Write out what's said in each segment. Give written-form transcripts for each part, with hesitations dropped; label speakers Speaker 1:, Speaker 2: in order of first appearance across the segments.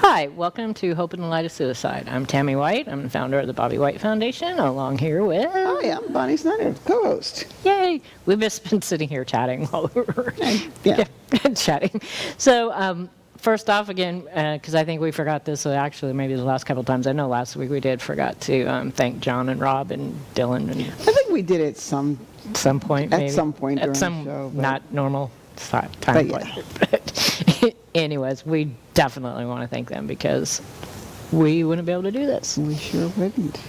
Speaker 1: Hi, welcome to Hope in the Light of Suicide. I'm Tammy White. I'm the founder of the Bobby White Foundation, along here with...
Speaker 2: Hi, I'm Bonnie Snyder, co-host.
Speaker 1: Yay! We've just been sitting here chatting while we were
Speaker 2: Yeah.
Speaker 1: chatting. So, first off, again, because I think we forgot this, actually maybe the last couple times. I know last week we did forgot to thank John and Rob and Dylan. And
Speaker 2: I think we did it
Speaker 1: some point, maybe.
Speaker 2: At some point during
Speaker 1: the show. Not normal time.
Speaker 2: But yeah.
Speaker 1: But anyways, we definitely want to thank them because we wouldn't be able to do this.
Speaker 2: We sure wouldn't.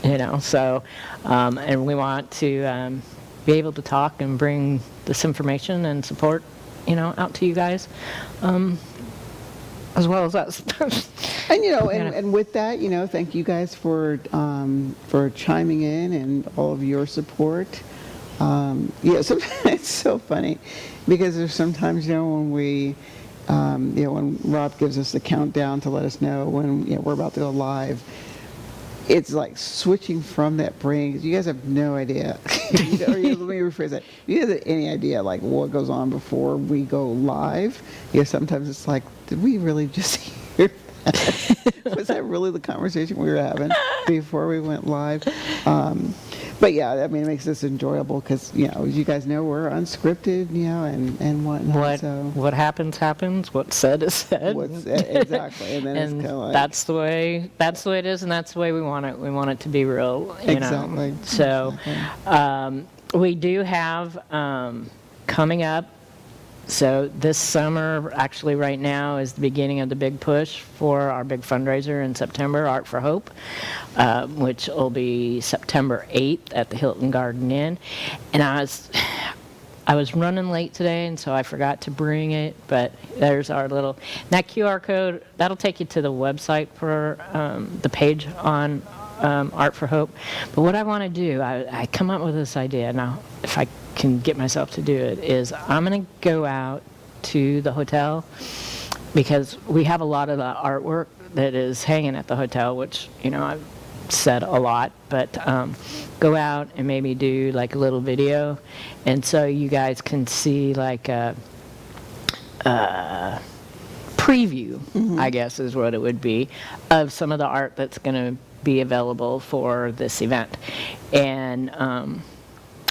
Speaker 1: So, and we want to be able to talk and bring this information and support, out to you guys, as well as us.
Speaker 2: And, and with that, thank you guys for chiming in and all of your support. Sometimes it's so funny because there's sometimes, when we, when Rob gives us the countdown to let us know when we're about to go live, it's like switching from that brain. You guys have no idea. Let me rephrase that. You guys have any idea like what goes on before we go live? Sometimes it's like, did we really just hear that? Was that really the conversation we were having before we went live? But yeah, it makes this enjoyable because, as you guys know, we're unscripted, and whatnot.
Speaker 1: What happens, happens. What's said is said.
Speaker 2: Exactly. And then
Speaker 1: and
Speaker 2: it's kind of like... That's
Speaker 1: the way it is, and that's the way we want it. We want it to be real,
Speaker 2: Exactly.
Speaker 1: So, we do have coming up. So this summer, actually right now, is the beginning of the big push for our big fundraiser in September, Art for Hope, which will be September 8th at the Hilton Garden Inn. And I was running late today, and so I forgot to bring it, but there's our that QR code, that'll take you to the website for the page on Art for Hope. But what I want to do, I come up with this idea. Now, if I can get myself to do it, is I'm going to go out to the hotel because we have a lot of the artwork that is hanging at the hotel, which, I've said a lot, but go out and maybe do like a little video, and so you guys can see like a preview, I guess is what it would be, of some of the art that's going to be available for this event. And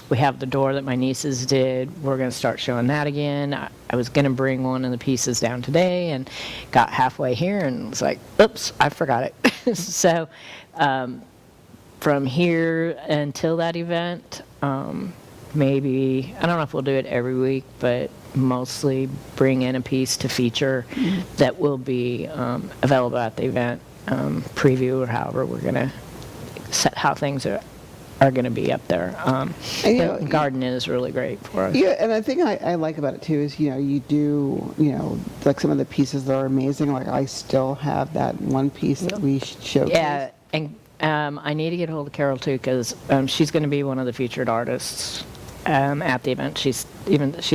Speaker 1: we have the door that my nieces did. We're going to start showing that again. I was going to bring one of the pieces down today and got halfway here and was like, oops, I forgot it. So from here until that event, maybe, I don't know if we'll do it every week, but mostly bring in a piece to feature that will be available at the event, preview, or however we're going to set how things are going to be up there. The garden is really great for us.
Speaker 2: Yeah, and the thing I like about it too is, you do, like some of the pieces that are amazing. Like I still have that one piece that we showcased.
Speaker 1: Yeah, and I need to get a hold of Carol too because she's going to be one of the featured artists at the event. She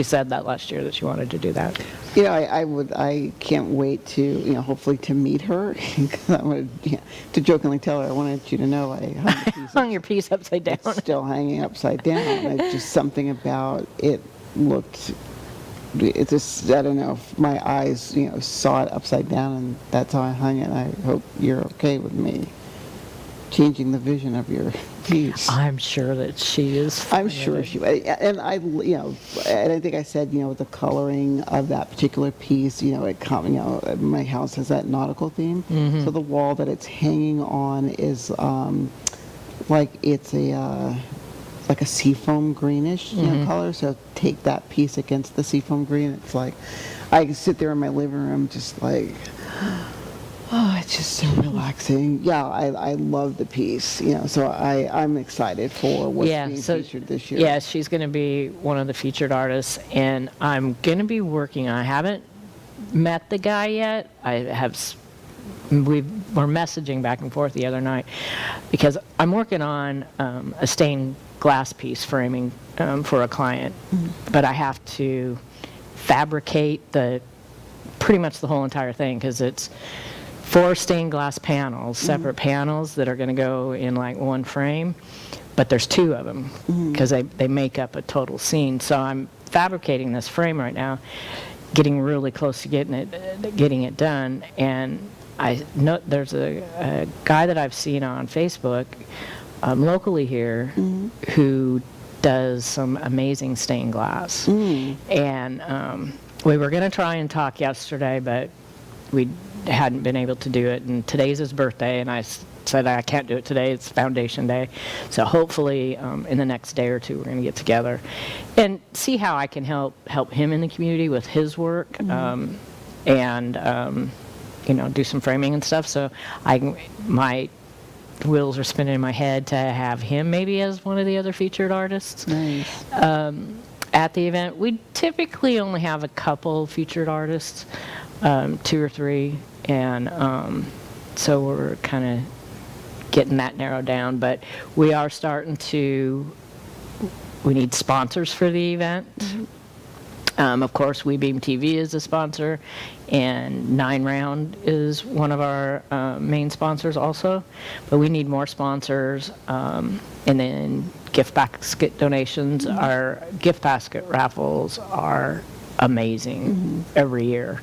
Speaker 1: said that last year that she wanted to do that.
Speaker 2: I can't wait to, hopefully to meet her. Because I wanted to jokingly tell her I wanted you to know I
Speaker 1: hung your piece upside down.
Speaker 2: It's still hanging upside down. It's just something about it looked. It's just, I don't know, if my eyes saw it upside down, and that's how I hung it. I hope you're okay with me changing the vision of your piece.
Speaker 1: I'm sure that she is.
Speaker 2: I'm sure she, and I, and I think I said, with the coloring of that particular piece, my house has that nautical theme. Mm-hmm. So the wall that it's hanging on is like it's a seafoam greenish color. So take that piece against the seafoam green. It's like I can sit there in my living room just like. Oh, it's just so relaxing. Yeah, I love the piece, so I'm excited for what's being featured this year.
Speaker 1: Yeah, she's going to be one of the featured artists, and I'm going to be working on, I haven't met the guy yet. We're messaging back and forth the other night because I'm working on a stained glass piece framing for a client, but I have to fabricate pretty much the whole entire thing because it's 4 stained glass panels, separate panels that are going to go in like one frame, but there's 2 of them because they make up a total scene. So I'm fabricating this frame right now, getting really close to getting it done, and I know there's a guy that I've seen on Facebook locally here who does some amazing stained glass. And we were going to try and talk yesterday, but we hadn't been able to do it. And today's his birthday, and I said I can't do it today. It's Foundation Day. So hopefully in the next day or two we're going to get together and see how I can help him in the community with his work and do some framing and stuff. So my wheels are spinning in my head to have him maybe as one of the other featured artists.
Speaker 2: Nice.
Speaker 1: At the event. We typically only have a couple featured artists, 2 or 3, and so we're kind of getting that narrowed down. But we are starting to. We need sponsors for the event. Of course, WeBeam TV is a sponsor, and 9 Round is one of our main sponsors also. But we need more sponsors, and then gift basket donations. Our gift basket raffles are amazing every year.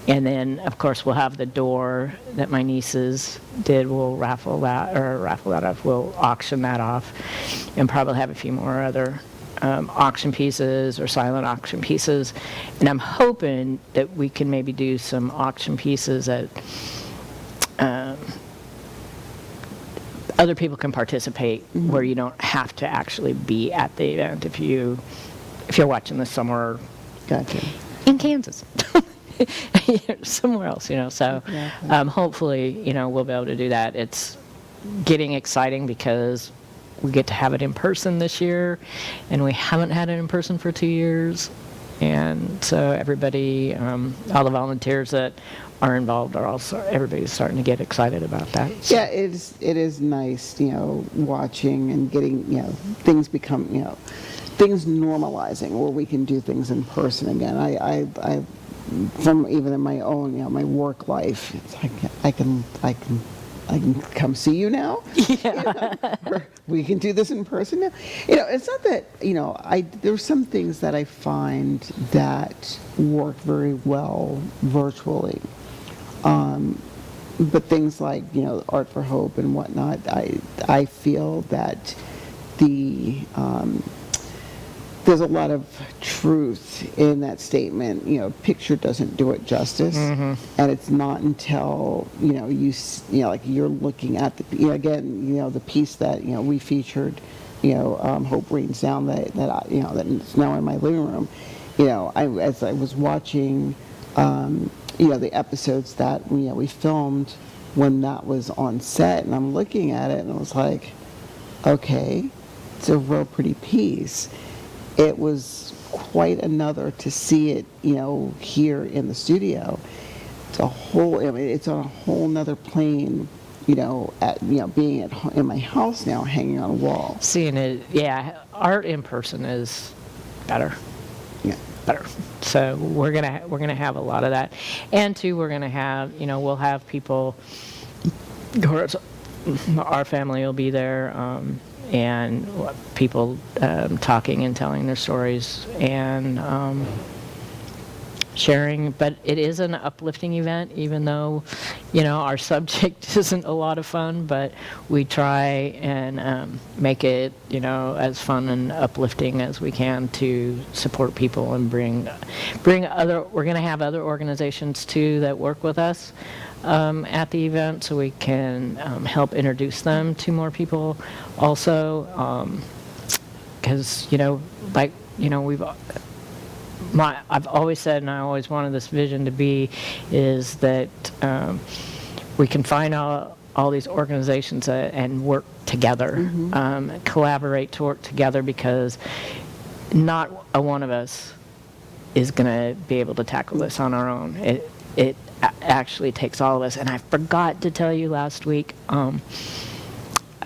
Speaker 1: And then, of course, we'll have the door that my nieces did. We'll raffle that off. We'll auction that off, and probably have a few more other auction pieces or silent auction pieces. And I'm hoping that we can maybe do some auction pieces that other people can participate, where you don't have to actually be at the event if you're watching this somewhere.
Speaker 2: Gotcha.
Speaker 1: In Kansas. Somewhere else, so hopefully, we'll be able to do that. It's getting exciting because we get to have it in person this year, and we haven't had it in person for 2 years. And so everybody, all the volunteers that are involved everybody's starting to get excited about that. So.
Speaker 2: Yeah, it is nice, watching and getting, things become, things normalizing where we can do things in person again. I from even in my own, my work life, it's like I can come see you now. Yeah. We can do this in person now. It's not that, there's some things that I find that work very well virtually. But things like, Art for Hope and whatnot, I feel that there's a lot of truth in that statement. Picture doesn't do it justice, and it's not until like you're looking at the piece that we featured, Hope Rains Down that is now in my living room. As I was watching, the episodes that we filmed when that was on set, and I'm looking at it and I was like, okay, it's a real pretty piece. It was quite another to see it, here in the studio. It's it's on a whole nother plane, being in my house now, hanging on a wall.
Speaker 1: Seeing it, art in person is better.
Speaker 2: Yeah.
Speaker 1: Better. So we're gonna have a lot of that, and too, we're gonna have, we'll have people. Our family will be there. And people talking and telling their stories and sharing. But it is an uplifting event, even though, our subject isn't a lot of fun, but we try and make it, as fun and uplifting as we can to support people and bring other, we're going to have other organizations too that work with us at the event, so we can help introduce them to more people also, because I've always said, and I always wanted this vision to be, is that we can find all these organizations and work together, collaborate to work together, because not a one of us is going to be able to tackle this on our own. It actually takes all of us. And I forgot to tell you last week, I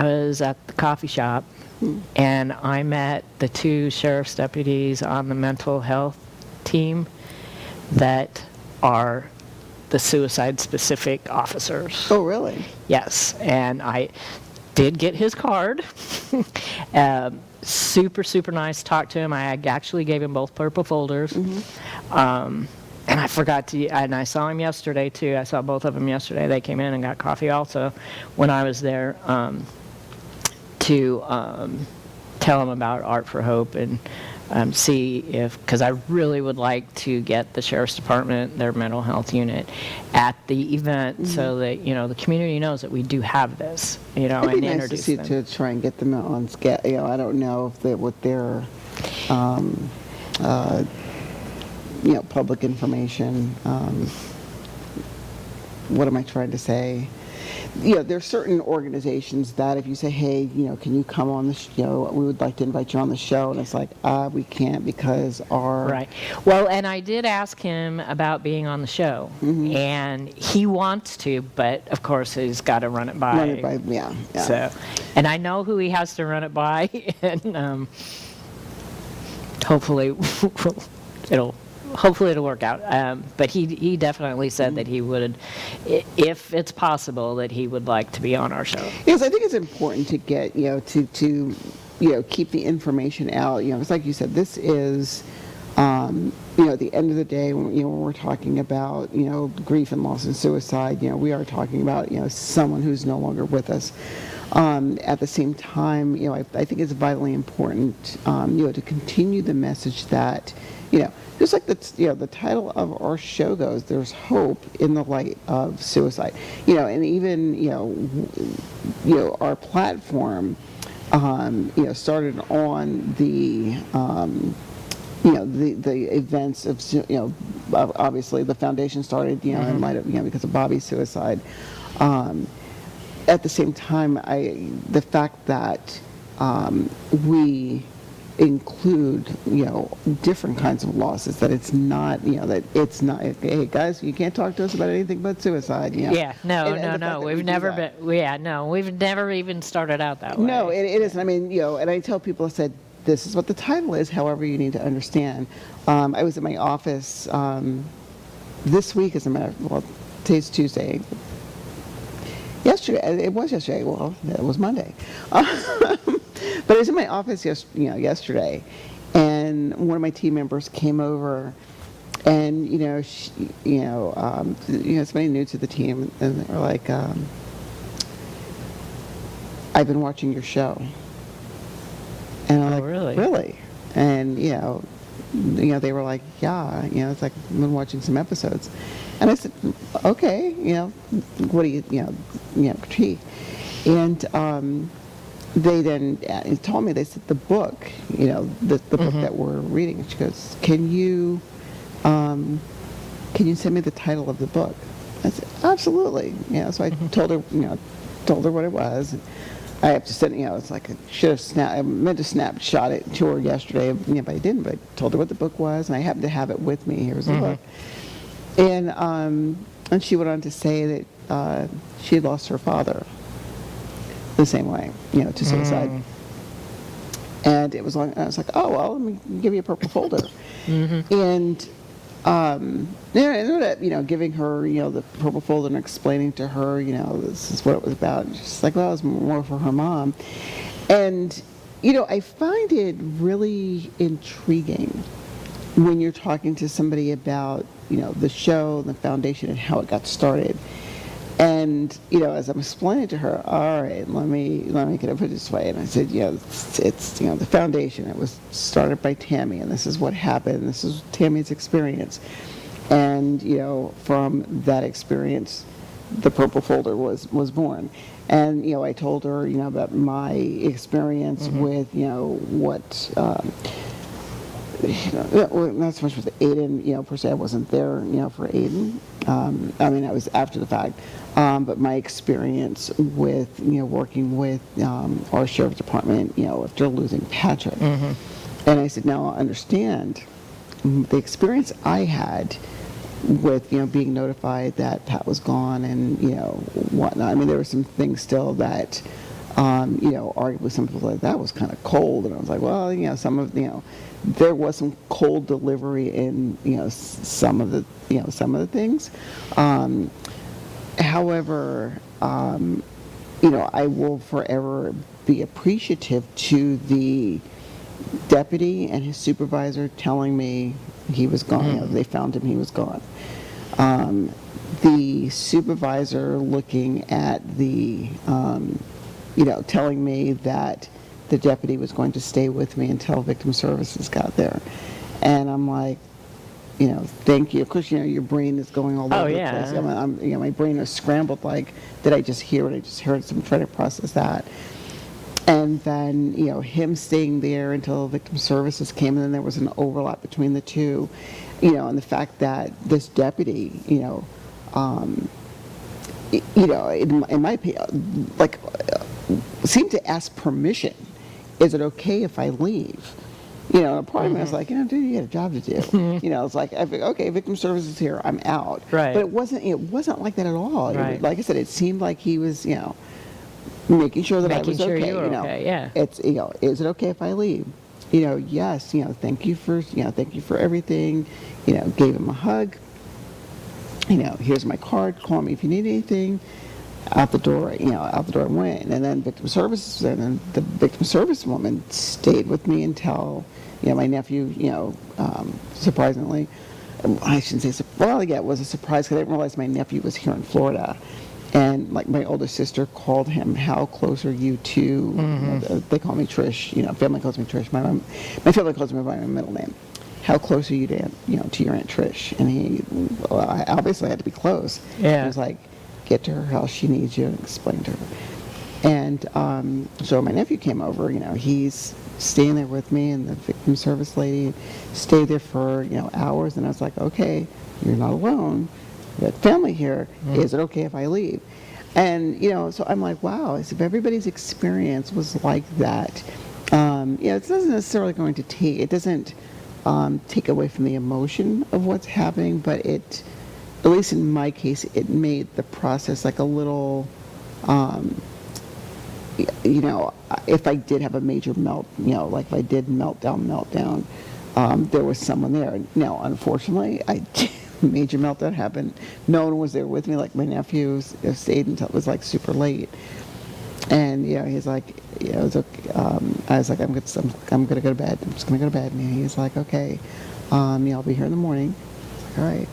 Speaker 1: was at the coffee shop and I met the 2 sheriff's deputies on the mental health team that are the suicide-specific officers.
Speaker 2: Oh, really?
Speaker 1: Yes, and I did get his card. Super, super nice. Talked to him. I actually gave him both purple folders. And I forgot to, and I saw him yesterday too. I saw both of them yesterday. They came in and got coffee also when I was there, to tell them about Art for Hope and see if, because I really would like to get the Sheriff's Department, their mental health unit, at the event so that, the community knows that we do have this,
Speaker 2: It'd
Speaker 1: and
Speaker 2: be nice to
Speaker 1: introduce
Speaker 2: see,
Speaker 1: them.
Speaker 2: to try and get them on scale. I don't know if what their, public information. What am I trying to say? There's certain organizations that if you say, hey, can you come on the show? We would like to invite you on the show. And it's like, we can't because our...
Speaker 1: Right. Well, and I did ask him about being on the show. And he wants to, but of course he's got to run it by.
Speaker 2: Yeah.
Speaker 1: So, and I know who he has to run it by. And hopefully it'll work out. But he definitely said that he would, if it's possible, that he would like to be on our show.
Speaker 2: Yes, I think it's important to get, to keep the information out. It's like you said, this is, at the end of the day, when we're talking about, grief and loss and suicide, we are talking about, someone who's no longer with us. At the same time, I think it's vitally important, to continue the message that, just like the title of our show goes, there's hope in the light of suicide. And even, our platform, started on the, the events of, obviously the foundation started, in light of, because of Bobby's suicide. At the same time, the fact that we include, different kinds of losses, that it's not, that it's not, hey guys, you can't talk to us about anything but suicide.
Speaker 1: Yeah, no, we've never been, we've never even started out that way.
Speaker 2: No, it isn't. I mean, and I tell people, I said, this is what the title is, however you need to understand. I was at my office this week, as a matter of, well, today's Tuesday. Yesterday, it was yesterday, well, it was Monday. But I was in my office yesterday, and one of my team members came over, and somebody new to the team, and they were like, I've been watching your show. And I'm like, really? And they were like, yeah, it's like, I've been watching some episodes. And I said, okay, what do you, critique? And they then told me, they said, the book, the book that we're reading. And she goes, can you send me the title of the book? I said, absolutely. So I told her what it was. I have to send, it's like I meant to snapshot it to her yesterday, but I didn't. But I told her what the book was, and I happened to have it with me. Here's the book. And she went on to say that she had lost her father the same way, to suicide. And it was like, I was like, oh, well, let me give you a purple folder. And I ended up, giving her, the purple folder and explaining to her, this is what it was about. And she's like, well, it was more for her mom. And, I find it really intriguing when you're talking to somebody about, the show, the foundation, and how it got started. And, as I'm explaining to her, all right, let me put it this way. And I said, it's the foundation. It was started by Tammy, and this is what happened. This is Tammy's experience. And, from that experience, the purple folder was born. And, I told her, about my experience with, what, not so much with Aiden, per se. I wasn't there, for Aiden. I mean, I was after the fact. But my experience with, working with our sheriff's department, after losing Patrick. And I said, now I understand the experience I had with, being notified that Pat was gone and, whatnot. I mean, there were some things still that, arguably some people like that was kind of cold. And I was like, well, some of, there was some cold delivery in, some of the things. However, I will forever be appreciative to the deputy and his supervisor telling me, he was gone. You know, they found him, he was gone. The supervisor looking at the, you know, telling me that the deputy was going to stay with me until victim services got there. And I'm like, you know, thank you. Of course, you know, your brain is going all over the place. You know, my brain is scrambled like, did I just hear what I just heard? So I'm trying to process that. And then, you know, him staying there until victim services came, and then there was an overlap between the two, you know, and the fact that this deputy, you know, in my opinion, like, seemed to ask permission. Is it okay if I leave? You know, a part of me was like, you know, dude, you got a job to do. You know, it's like, okay, victim services here, I'm out.
Speaker 1: Right.
Speaker 2: But it wasn't like that at all.
Speaker 1: Right.
Speaker 2: Like I said, it seemed like he was, you know, making sure that I was okay.
Speaker 1: You were
Speaker 2: know,
Speaker 1: okay, yeah.
Speaker 2: It's, you know, is it okay if I leave? You know, yes. You know, thank you for everything. You know, gave him a hug. You know, here's my card. Call me if you need anything. Out the door, you know, out the door went. And then victim services, and then the victim service woman stayed with me until, you know, my nephew, you know, surprisingly, I shouldn't say, well, yeah, it was a surprise because I didn't realize my nephew was here in Florida. And like my older sister called him, how close are you to, you know, they call me Trish, you know, family calls me Trish. My family calls me by my middle name. How close are you to, you know, to your Aunt Trish? And he, well, I obviously had to be close.
Speaker 1: Yeah.
Speaker 2: He was like, get to her house, she needs you, and explain to her. And so my nephew came over, you know, he's staying there with me, and the victim service lady stayed there for, you know, hours, and I was like, okay, you're not alone, you got family here, is it okay if I leave? And, you know, so I'm like, wow, if everybody's experience was like that, you know, it doesn't necessarily going to take, it doesn't take away from the emotion of what's happening, but it, at least in my case, it made the process like a little, you know, if I did have a major you know, like if I did meltdown, there was someone there. Now, unfortunately, major meltdown happened. No one was there with me. Like my nephew stayed until it was like super late. And, you know, he's like, you know, it was okay. I was like, I'm going to go to bed. I'm just going to go to bed. And he's like, okay, yeah, I'll be here in the morning. All right.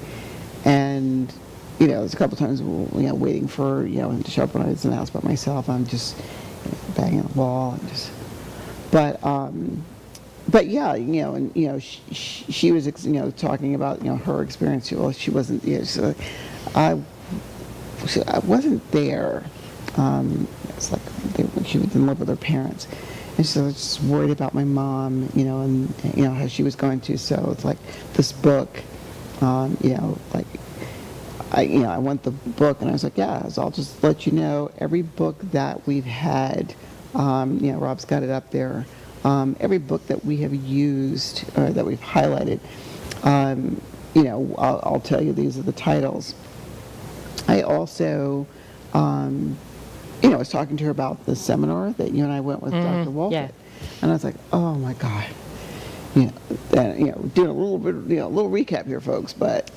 Speaker 2: And, you know, there's a couple times, you know, waiting for, you know, him to show up when I was in the house by myself. I'm just, you know, banging on the wall and just, but yeah, you know, and, you know, she was, you know, talking about, you know, her experience. Well, she wasn't, you know, so I wasn't there. It's like she didn't live with her parents. And so I was just worried about my mom, you know, and, you know, how she was going to. So it's like this book, you know, like, I want the book, and I was like, yeah, so I'll just let you know, every book that we've had, you know, Rob's got it up there, every book that we have used, or that we've highlighted, you know, I'll tell you these are the titles. I also, you know, I was talking to her about the seminar that you and I went with Dr. Wolfett,
Speaker 1: yeah.
Speaker 2: and I was like, oh my God. You know, doing a little bit, you know, a little recap here, folks, but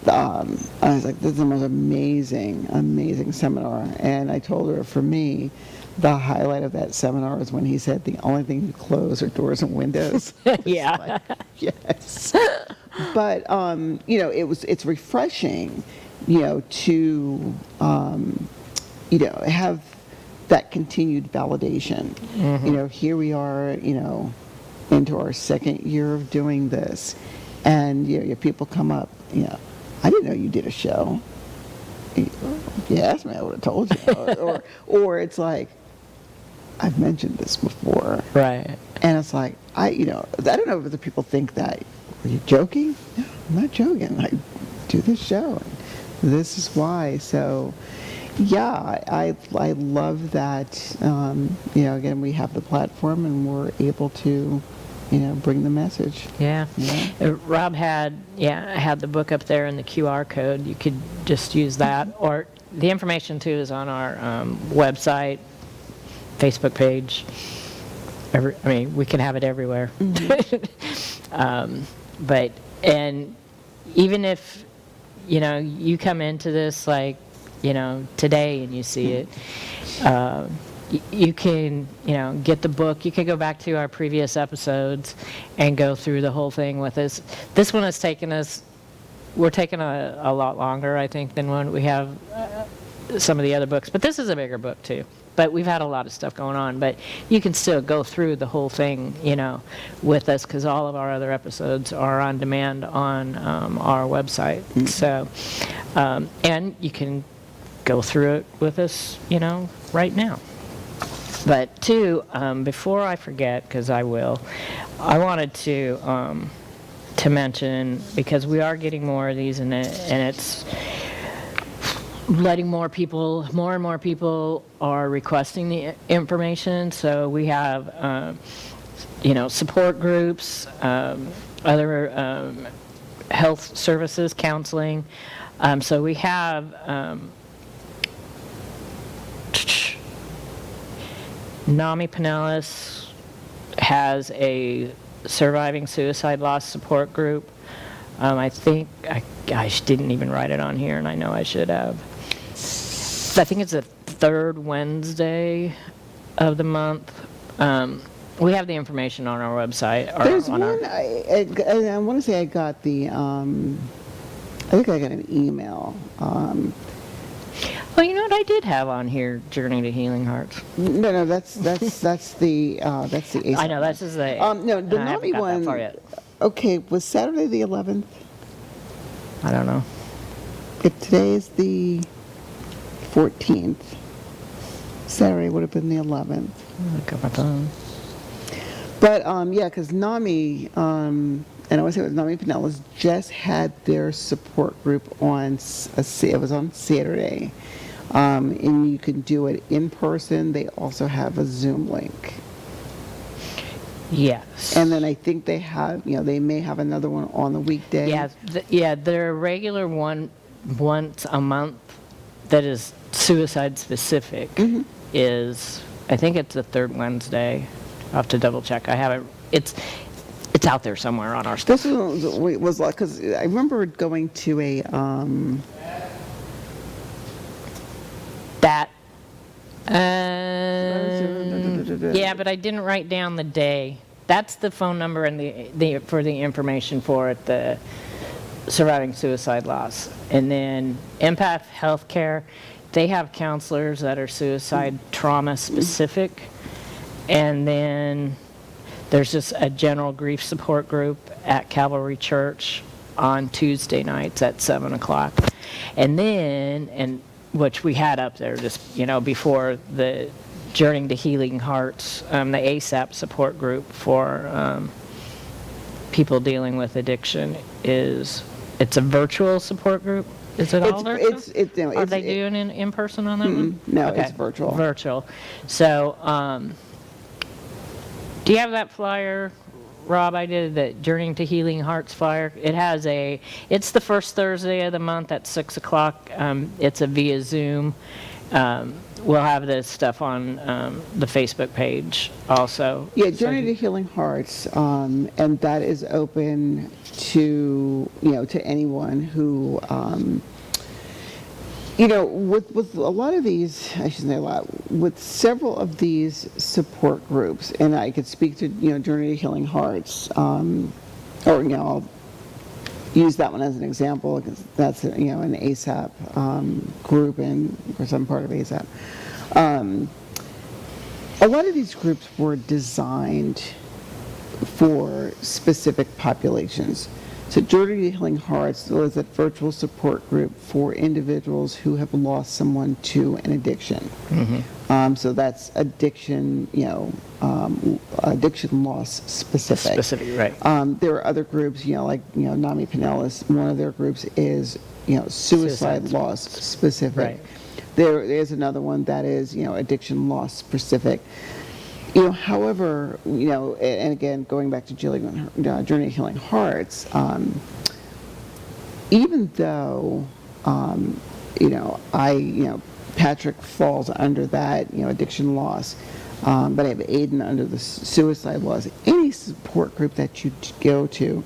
Speaker 2: I was like, this is the most amazing seminar. And I told her, for me, the highlight of that seminar is when he said the only thing you close are doors and windows.
Speaker 1: Yeah.
Speaker 2: Like, yes. But, you know, it's refreshing, you know, to, you know, have that continued validation. You know, here we are, you know, into our second year of doing this, and, you know, your people come up, you know, I didn't know you did a show. If you asked me, I would have told you. Or it's like, I've mentioned this before.
Speaker 1: Right.
Speaker 2: And it's like, you know, I don't know if other people think that, are you joking? No, I'm not joking. I do this show, and this is why. So, yeah, I love that, you know, again, we have the platform and we're able to, you know, bring the message.
Speaker 1: Yeah.
Speaker 2: Yeah.
Speaker 1: Rob had the book up there and the QR code. You could just use that, or the information too is on our website, Facebook page. I mean, we can have it everywhere. But, and even if, you know, you come into this like, you know, today and you see it, you can, get the book. You can go back to our previous episodes and go through the whole thing with us. This one has taken us, we're taking a lot longer, I think, than when we have some of the other books. But this is a bigger book, too. But we've had a lot of stuff going on. But you can still go through the whole thing, with us, because all of our other episodes are on demand on our website. So, and you can go through it with us, right now. But two, before I forget, because I will, I wanted to mention, because we are getting more of these, and it's letting more and more people are requesting the information. So we have, support groups, other health services, counseling. So we have NAMI Pinellas has a surviving suicide loss support group. I think I didn't even write it on here, and I know I should have. I think it's the third Wednesday of the month. We have the information on our website.
Speaker 2: There's one, I want to say I got I think I got an email.
Speaker 1: Well, you know what I did have on here? Journey to Healing Hearts.
Speaker 2: No, that's the ASAP.
Speaker 1: I know, that's just the.
Speaker 2: No, the
Speaker 1: I haven't
Speaker 2: NAMI
Speaker 1: got
Speaker 2: one.
Speaker 1: that far yet.
Speaker 2: Okay, was Saturday the 11th?
Speaker 1: I don't know.
Speaker 2: If today is the 14th, Saturday would have been the 11th.
Speaker 1: Look at my phone.
Speaker 2: But yeah, because NAMI, and I want to say it was NAMI Pinellas, just had their support group on it was on Saturday, and you can do it in person. They also have a Zoom link.
Speaker 1: Yes.
Speaker 2: And then I think they have, they may have another one on the weekday.
Speaker 1: Yeah, their regular one once a month that is suicide specific is, I think it's the third Wednesday. I'll have to double check. I haven't, it's out there somewhere on our stuff.
Speaker 2: This was like, because I remember going to a,
Speaker 1: yeah, but I didn't write down the day. That's the phone number and the for the information for it, the surviving suicide loss. And then Empath Healthcare, they have counselors that are suicide trauma specific. And then there's just a general grief support group at Calvary Church on Tuesday nights at 7 o'clock. And then, which we had up there just, before the Journey to Healing Hearts, the ASAP support group for people dealing with addiction it's a virtual support group. Is it all virtual? Are they doing it in person on that one?
Speaker 2: No,
Speaker 1: okay.
Speaker 2: It's virtual.
Speaker 1: Virtual. So, do you have that flyer, Rob? I did the Journey to Healing Hearts flyer. It's the first Thursday of the month at 6 o'clock. It's a via Zoom. We'll have this stuff on the Facebook page also.
Speaker 2: Yeah, Journey to Healing Hearts, and that is open to to anyone who with a lot of these, I shouldn't say a lot, with several of these support groups, and I could speak to Journey to Healing Hearts, or I'll use that one as an example because that's an ASAP group, and of course I'm part of ASAP. A lot of these groups were designed for specific populations. So Journey to Healing Hearts was a virtual support group for individuals who have lost someone to an addiction. So that's addiction, addiction loss specific.
Speaker 1: Specific, right.
Speaker 2: There are other groups, like NAMI Pinellas. One of their groups is suicide loss specific.
Speaker 1: Right.
Speaker 2: There is another one that is addiction loss specific. However, and again, going back to Journey to Healing Hearts, even though, Patrick falls under that, addiction loss, but I have Aiden under the suicide loss. Any support group that you go to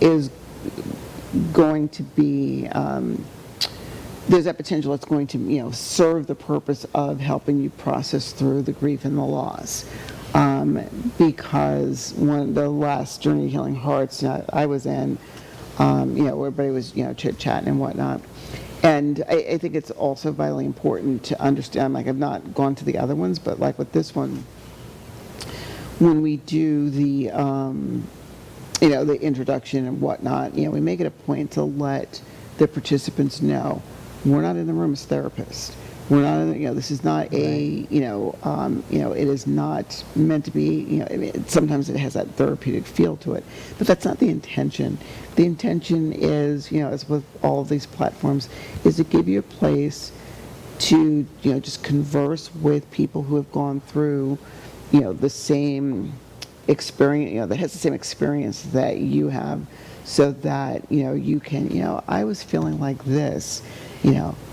Speaker 2: is going to be there's that potential it's going to, serve the purpose of helping you process through the grief and the loss. Because one of the last Journey to Healing Hearts I was in, where everybody was, chit-chatting and whatnot. And I think it's also vitally important to understand, like, I've not gone to the other ones, but like with this one, when we do the, the introduction and whatnot, we make it a point to let the participants know we're not in the room as therapists. We're not, this is not a, it is not meant to be, sometimes it has that therapeutic feel to it, but that's not the intention. The intention is, as with all of these platforms, is to give you a place to, just converse with people who have gone through, the same experience, that has the same experience that you have, so that, you can, I was feeling like this,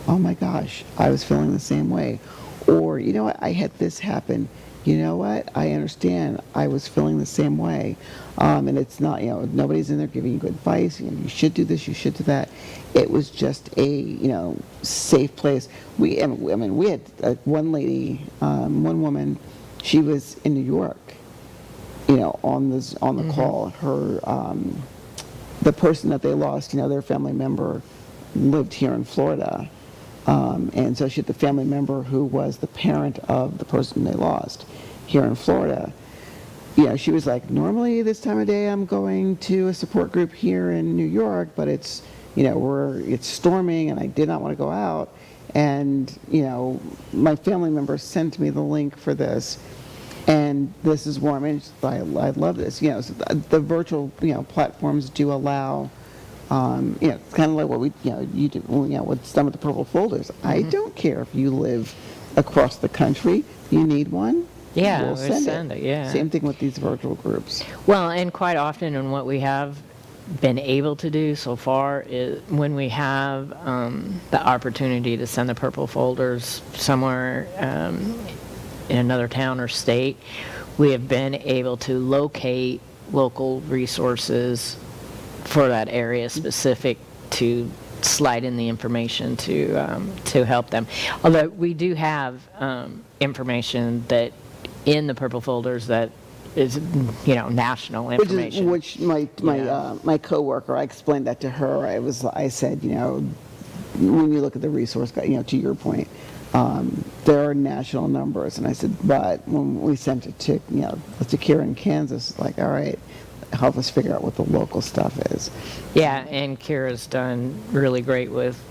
Speaker 2: oh my gosh, I was feeling the same way. Or, what, I had this happen. You know what, I understand, I was feeling the same way. And it's not, nobody's in there giving you good advice, you should do this, you should do that. It was just a, safe place. We had one lady, one woman, she was in New York, on the call. Her, the person that they lost, their family member lived here in Florida. And so she had the family member who was the parent of the person they lost here in Florida. She was like, normally this time of day I'm going to a support group here in New York, but it's, it's storming and I did not want to go out. And, my family member sent me the link for this. And this is warm. I love this. So the virtual, platforms do allow, kind of like what we, you do, what's done with the purple folders. I don't care if you live across the country. You need one.
Speaker 1: Yeah,
Speaker 2: we'll send it.
Speaker 1: Yeah.
Speaker 2: Same thing with these virtual groups.
Speaker 1: Well, and quite often, and what we have been able to do so far is when we have the opportunity to send the purple folders somewhere in another town or state, we have been able to locate local resources for that area specific to slide in the information to help them. Although we do have information that in the purple folders that is, national information.
Speaker 2: Which my coworker, I explained that to her. I said, when you look at the resource guide, to your point, there are national numbers, and I said, but when we sent it to, to Kira in Kansas, like, all right, help us figure out what the local stuff is.
Speaker 1: Yeah, and Kira's done really great with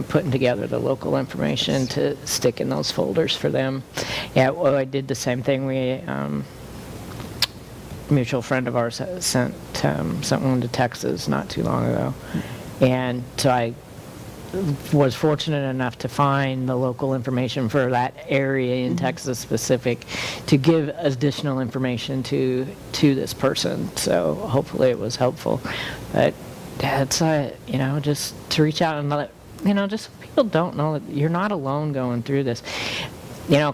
Speaker 1: putting together the local information to stick in those folders for them. Yeah, well, I did the same thing. We mutual friend of ours sent someone to Texas not too long ago, and so I was fortunate enough to find the local information for that area in Texas specific to give additional information to this person. So hopefully it was helpful. But that's just to reach out and let just so people don't know that you're not alone going through this.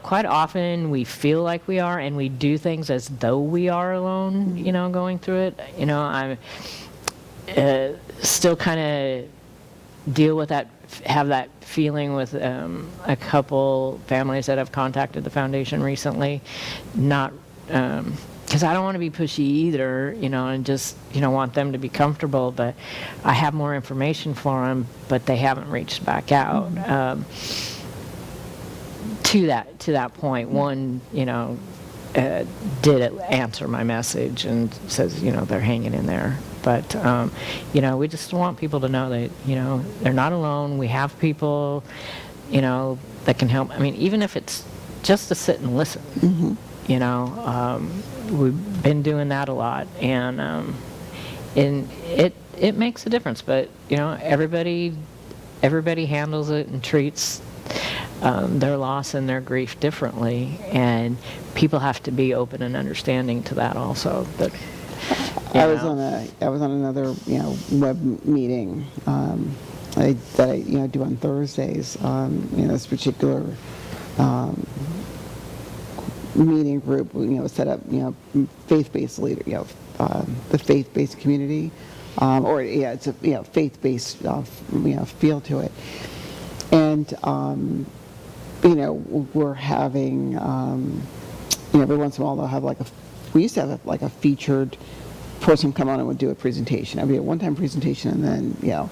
Speaker 1: Quite often we feel like we are, and we do things as though we are alone, going through it. I'm still kind of deal with that, have that feeling with a couple families that have contacted the foundation recently, not because I don't want to be pushy either, and just want them to be comfortable, but I have more information for them, but they haven't reached back out. To that point, one did answer my message and says they're hanging in there. But, we just want people to know that, they're not alone. We have people, that can help. I mean, even if it's just to sit and listen, we've been doing that a lot. And it makes a difference. But, everybody handles it and treats their loss and their grief differently. And people have to be open and understanding to that also. That, I
Speaker 2: was on another web meeting that I do on Thursdays. This particular meeting group set up faith-based leader the faith-based community it's a faith-based feel to it. And, we're having, every once in a while they'll have we used to have like a featured person come on and would do a presentation. It'd be a one-time presentation, and then,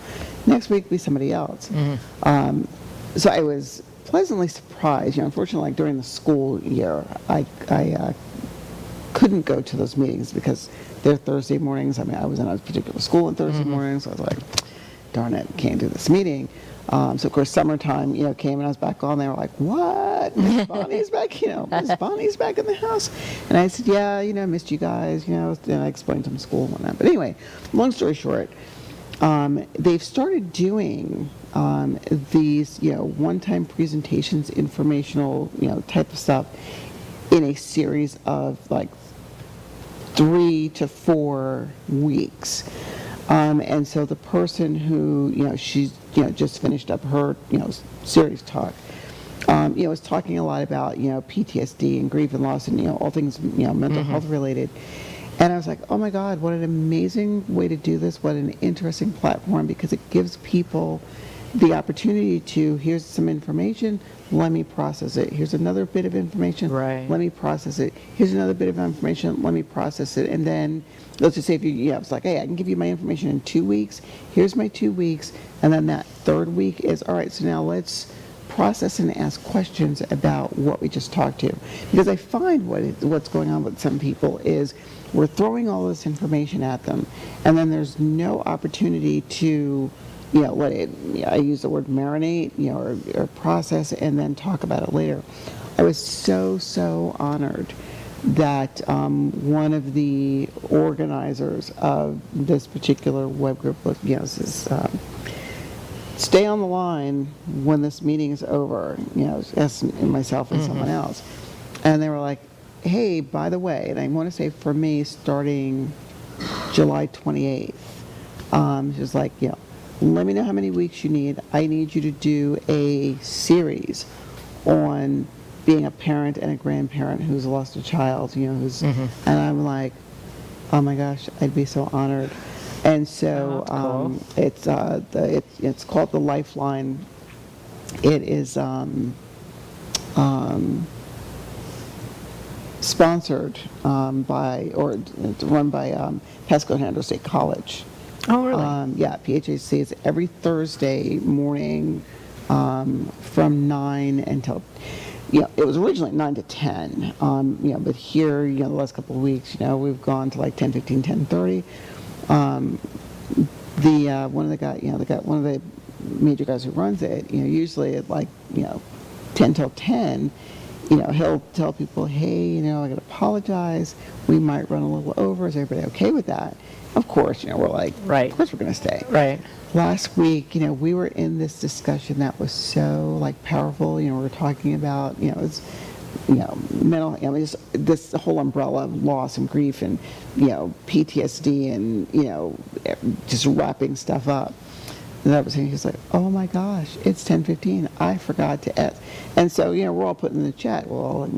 Speaker 2: next week be somebody else. So I was pleasantly surprised. Unfortunately, during the school year, I couldn't go to those meetings because they're Thursday mornings. I mean, I was in a particular school on Thursday mornings, so I was like, darn it, can't do this meeting. So of course summertime, came, and I was back on. They were like, "What? Miss Bonnie's back? Miss Bonnie's back in the house?" And I said, "Yeah, I missed you guys. And I explained some school and whatnot." But anyway, long story short, they've started doing these, one-time presentations, informational, type of stuff, in a series of 3 to 4 weeks. And so the person who, she's, just finished up her, series talk, was talking a lot about, PTSD and grief and loss and, all things, mental health related. And I was like, oh my God, what an amazing way to do this. What an interesting platform, because it gives people the opportunity to, here's some information, let me process it. Here's another bit of information,
Speaker 1: Right.
Speaker 2: let me process it. Here's another bit of information, let me process it. And then, let's just say if it's like, hey, I can give you my information in 2 weeks. Here's my 2 weeks. And then that third week is, all right, so now let's process and ask questions about what we just talked to. Because I find what's going on with some people is we're throwing all this information at them, and then there's no opportunity to, let it, I use the word marinate, or process, and then talk about it later. I was so honored that one of the organizers of this particular web group, says, stay on the line when this meeting is over, as myself and someone else. And they were like, hey, by the way, and I want to say for me, starting July 28th, she was like, let me know how many weeks you need. I need you to do a series on being a parent and a grandparent who's lost a child, who's, and I'm like, oh my gosh, I'd be so honored. And so
Speaker 1: cool.
Speaker 2: it's called the Lifeline. It is sponsored by, or it's run by Pasco and Andrew State College.
Speaker 1: Oh, really?
Speaker 2: Yeah, PHAC is every Thursday morning from 9 until, it was originally 9 to 10, but here, the last couple of weeks, we've gone to 10:15, 10:30. One of the guy, one of the major guys who runs it, usually at 10 till 10, he'll tell people, hey, I gotta apologize. We might run a little over. Is everybody okay with that? Of course, we're like,
Speaker 1: right.
Speaker 2: Of course we're gonna stay.
Speaker 1: Right.
Speaker 2: Last week, we were in this discussion that was so powerful. We were talking about, it's, mental, just this whole umbrella of loss and grief and, PTSD and, just wrapping stuff up. And that was him. He was like, oh my gosh, it's 10:15. I forgot to ask. And so, we're all putting in the chat, well,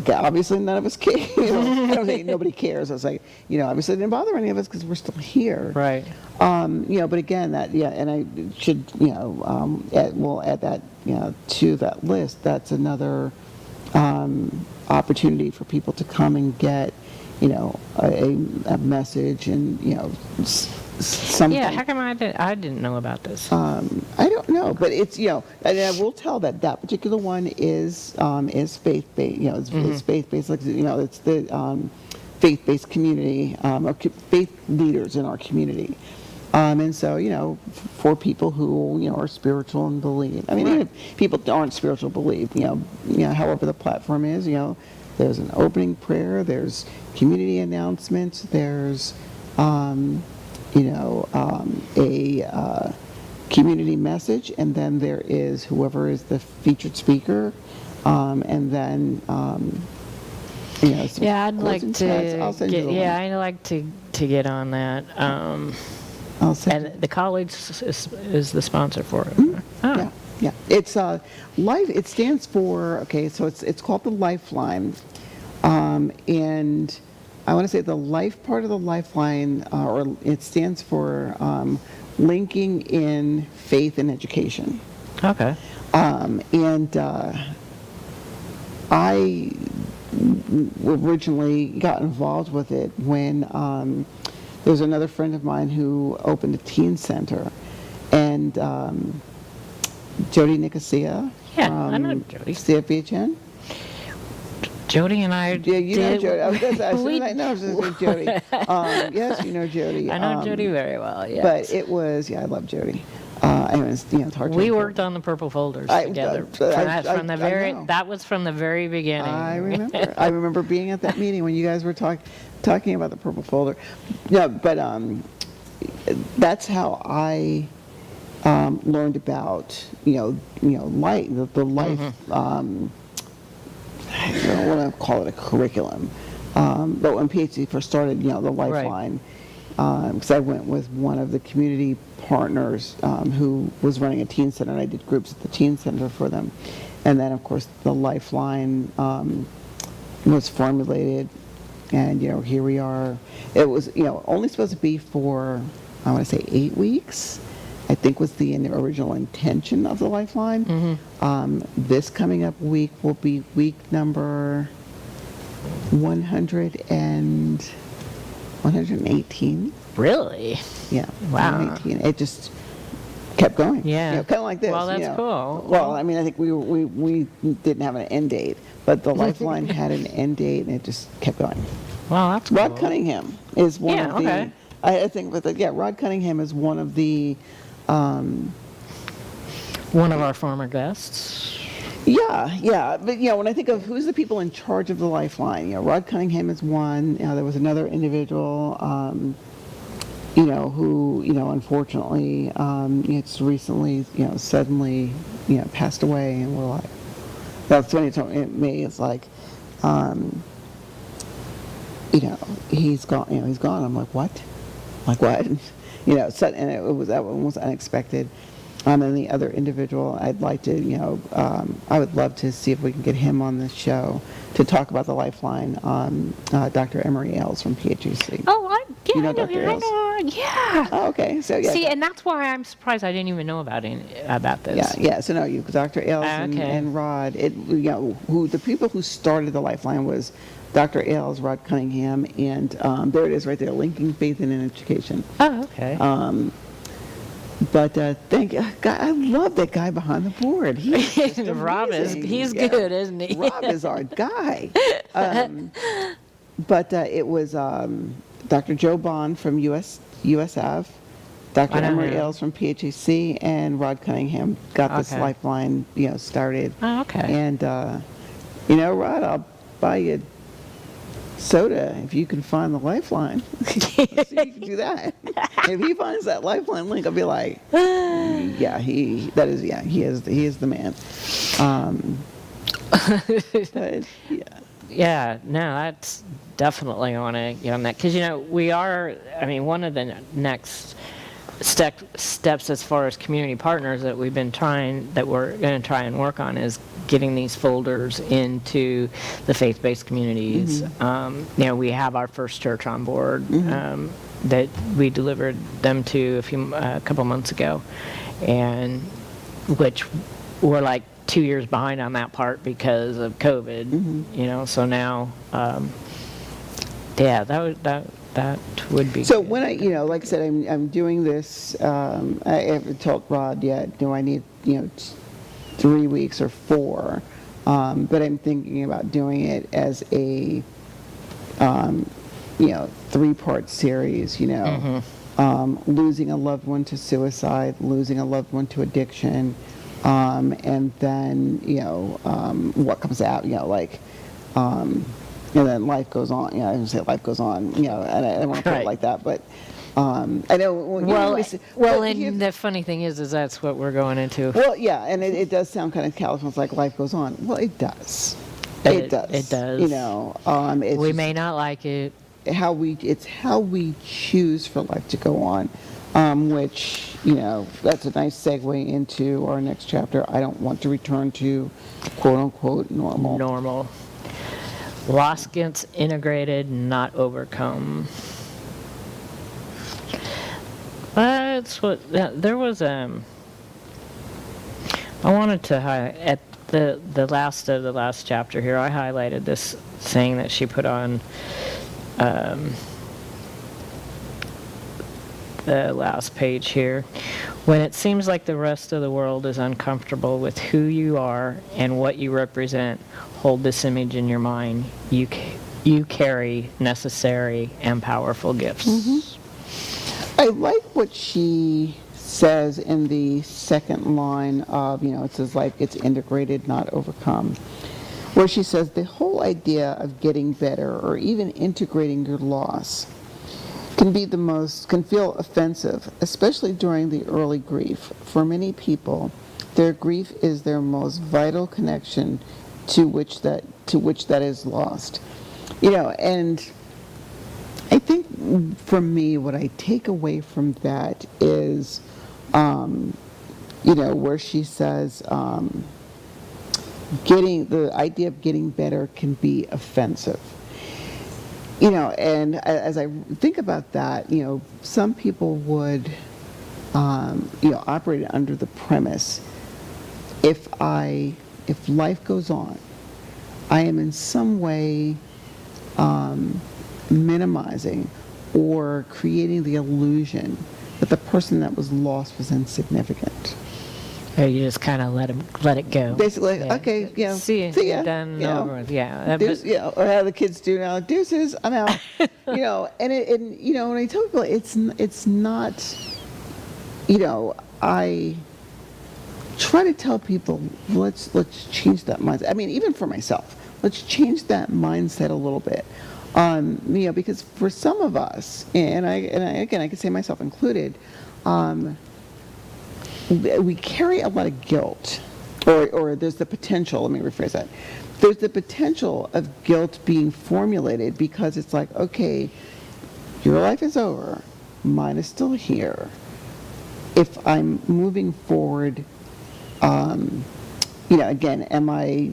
Speaker 2: obviously none of us care. I don't think nobody cares. I was like, obviously it didn't bother any of us because we're still here.
Speaker 1: Right.
Speaker 2: But again, that, and I should, we'll add that, to that list. That's another opportunity for people to come and get, a message and, something.
Speaker 1: Yeah, how come I didn't know about this?
Speaker 2: I don't know, but it's, and I will tell that particular one is faith-based, it's faith-based, it's the faith-based community, or faith leaders in our community. And so, for people who, are spiritual and believe. I mean, even if people aren't spiritual, believe, however the platform is, there's an opening prayer, there's community announcements, there's, a community message, and then there is whoever is the featured speaker, and then,
Speaker 1: yeah, I'd like to.
Speaker 2: I'll send you the link.
Speaker 1: I'd like to get on that.
Speaker 2: I'll send
Speaker 1: And the college is the sponsor for it.
Speaker 2: Oh. Yeah. It's life. It stands for, okay, so it's called the Lifeline, and I want to say the life part of the Lifeline, or it stands for linking in faith and education.
Speaker 1: Okay.
Speaker 2: And I originally got involved with it when there was another friend of mine who opened a teen center, and Jody Nicosia
Speaker 1: Yeah, I know
Speaker 2: from
Speaker 1: Jody.
Speaker 2: CFBHN.
Speaker 1: Jody and I
Speaker 2: Yeah, you know
Speaker 1: did-
Speaker 2: Jody. I was going to say,
Speaker 1: we-
Speaker 2: I know I was going to say Jody. Yes, you know Jody.
Speaker 1: I know Jody very well, yes.
Speaker 2: But it was, I love Jody. Anyways, it's hard to
Speaker 1: We
Speaker 2: remember.
Speaker 1: worked on the purple folders
Speaker 2: I-
Speaker 1: together.
Speaker 2: I know.
Speaker 1: That was from the very beginning.
Speaker 2: I remember. I remember being at that meeting when you guys were talking about the purple folder. Yeah, but that's how I learned about light, the life. I don't want to call it a curriculum, but when PhD first started, the Lifeline. Because I went with one of the community partners who was running a teen center, and I did groups at the teen center for them. And then, of course, the Lifeline was formulated, and here we are. It was only supposed to be for, I want to say, 8 weeks. I think was the original intention of the Lifeline. This coming up week will be week number 118.
Speaker 1: Really?
Speaker 2: Yeah.
Speaker 1: Wow.
Speaker 2: 118. It just kept going.
Speaker 1: Yeah.
Speaker 2: Kind of like this.
Speaker 1: Well, that's cool.
Speaker 2: Well, I mean, I think we didn't have an end date, but the Lifeline had an end date, and it just kept going.
Speaker 1: Well, that's cool.
Speaker 2: Rod Cunningham is one of the.
Speaker 1: Okay.
Speaker 2: I think Rod Cunningham is one of the.
Speaker 1: One of our former guests.
Speaker 2: Yeah, but when I think of who's the people in charge of the Lifeline, Rod Cunningham is one. There was another individual, who unfortunately, it's recently, suddenly, passed away, and we're like, that's when he told me, it's like, he's gone. He's gone. I'm like, what? Like what? And it was that one was unexpected. And the other individual, I'd like to, I would love to see if we can get him on the show to talk about the Lifeline. Dr. Emery Ailes from PHUC.
Speaker 1: Oh,
Speaker 2: You know
Speaker 1: I
Speaker 2: Dr.
Speaker 1: know,
Speaker 2: Ailes?
Speaker 1: yeah.
Speaker 2: Oh, okay, so yeah.
Speaker 1: See, and that's why I'm surprised I didn't even know about this.
Speaker 2: Yeah. So no, Dr. Ailes
Speaker 1: Okay.
Speaker 2: and Rod. Who the people who started the Lifeline was Dr. Ailes, Rod Cunningham, and there it is right there, linking faith and education.
Speaker 1: Oh, okay.
Speaker 2: But thank you. God, I love that guy behind the board. He's just
Speaker 1: Rob
Speaker 2: amazing.
Speaker 1: he's good, isn't he?
Speaker 2: Rob is our guy. But it was Dr. Joe Bond from USF, Dr.
Speaker 1: I know
Speaker 2: Emery
Speaker 1: him.
Speaker 2: Ailes from PHAC, and Rod Cunningham got this
Speaker 1: Okay.
Speaker 2: Lifeline started.
Speaker 1: Oh, okay.
Speaker 2: And Rod, I'll buy you soda if you can find the Lifeline. Let's see if you can do that. If he finds that Lifeline link, I'll be like, yeah, he is the man. But yeah.
Speaker 1: Yeah, no, that's definitely on it on that because we are. I mean, one of the next steps as far as community partners that we're going to try and work on is getting these folders into the faith-based communities. We have our first church on board that we delivered them to a couple months ago, and which we're like 2 years behind on that part because of COVID. So now, that would be.
Speaker 2: So
Speaker 1: good.
Speaker 2: when like I said, I'm doing this. I haven't told Rod yet. Do I need 3 weeks or 4? But I'm thinking about doing it as a 3-part series. Losing a loved one to suicide, losing a loved one to addiction, and then what comes out. And then life goes on. I didn't say life goes on. And I don't want to put it
Speaker 1: Right.
Speaker 2: like that, but I know.
Speaker 1: And the funny thing is that's what we're going into.
Speaker 2: Well, yeah, and it does sound kind of callous. It's like life goes on. Well, it does. It does.
Speaker 1: It does.
Speaker 2: It's
Speaker 1: We
Speaker 2: just
Speaker 1: may not like it.
Speaker 2: it's how we choose for life to go on, which that's a nice segue into our next chapter. I don't want to return to quote unquote normal.
Speaker 1: Loss gets integrated, not overcome. But that's what, there was, I wanted to highlight, at the last of the last chapter here, I highlighted this thing that she put on the last page here. When it seems like the rest of the world is uncomfortable with who you are and what you represent, hold this image in your mind. You carry necessary and powerful gifts.
Speaker 2: I like what she says in the second line of, it says like it's integrated, not overcome, where she says the whole idea of getting better or even integrating your loss can feel offensive, especially during the early grief. For many people, their grief is their most vital connection to which that is lost. And I think for me, what I take away from that is, where she says, the idea of getting better can be offensive. And as I think about that, some people would, operate under the premise, if life goes on, I am in some way minimizing or creating the illusion that the person that was lost was insignificant.
Speaker 1: Or you just kind of let it go.
Speaker 2: Basically, okay,
Speaker 1: see ya, done, over with,
Speaker 2: or how the kids do now, deuces, I'm out. And when I tell people, it's not, I try to tell people, let's change that mindset. I mean, even for myself, let's change that mindset a little bit. Because for some of us, and I can say myself included, we carry a lot of guilt, or there's the potential, let me rephrase that. There's the potential of guilt being formulated because it's like, okay, your life is over, mine is still here. If I'm moving forward, again, am I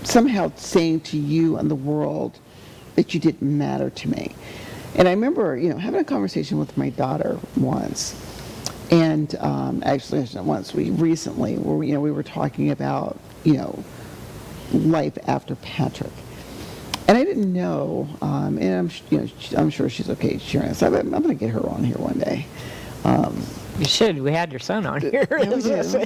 Speaker 2: somehow saying to you and the world that you didn't matter to me? And I remember, having a conversation with my daughter once, and actually not once, we were talking about, life after Patrick. And I didn't know, and I'm sure she's okay sharing this. I'm going to get her on here one day.
Speaker 1: You should. We had your son on here.
Speaker 2: Let's